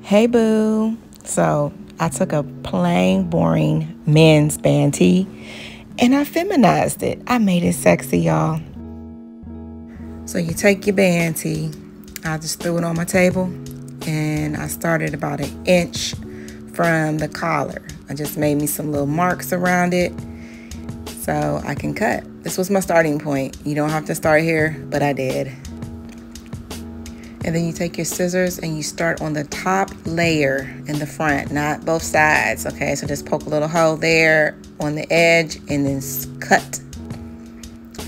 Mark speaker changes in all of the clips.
Speaker 1: Hey boo. So I took a plain, boring men's band tee and I feminized it. I made it sexy, y'all. So you take your band tee. I just threw it on my table and I started about 1 inch from the collar. I just made me some little marks around it so I can cut. This was my starting point. You don't have to start here, but I did. And then you take your scissors and you start on the top layer in the front, not both sides, okay? So just poke a little hole there on the edge and then cut.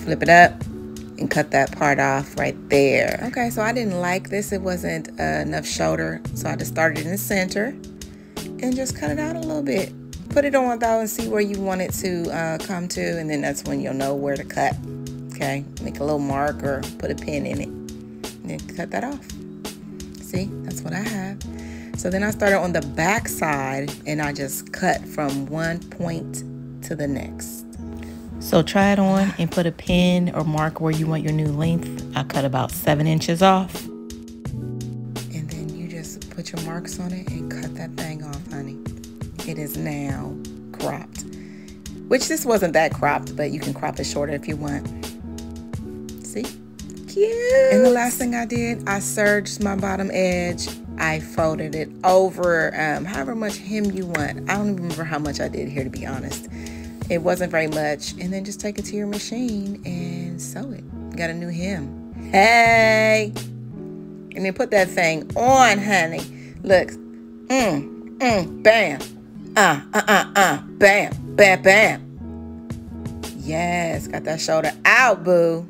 Speaker 1: Flip it up and cut that part off right there. Okay, so I didn't like this. It wasn't enough shoulder, so I just started in the center and just cut it out a little bit. Put it on though and see where you want it to come to, and then that's when you'll know where to cut, okay? Make a little mark or put a pin in it. Then cut that off. See, that's what I have. So then I started on the back side and I just cut from one point to the next. So try it on and put a pin or mark where you want your new length. I cut about 7 inches off. And then you just put your marks on it and cut that thing off, honey. It is now cropped. Which this wasn't that cropped, but you can crop it shorter if you want. See? Cute. And the last thing I did, I serged my bottom edge. I folded it over however much hem you want. I don't even remember how much I did here, to be honest. It wasn't very much. And then just take it to your machine and sew it. Got a new hem. Hey! And then put that thing on, honey. Look. Bam. Bam. Bam, bam. Yes, got that shoulder out, boo.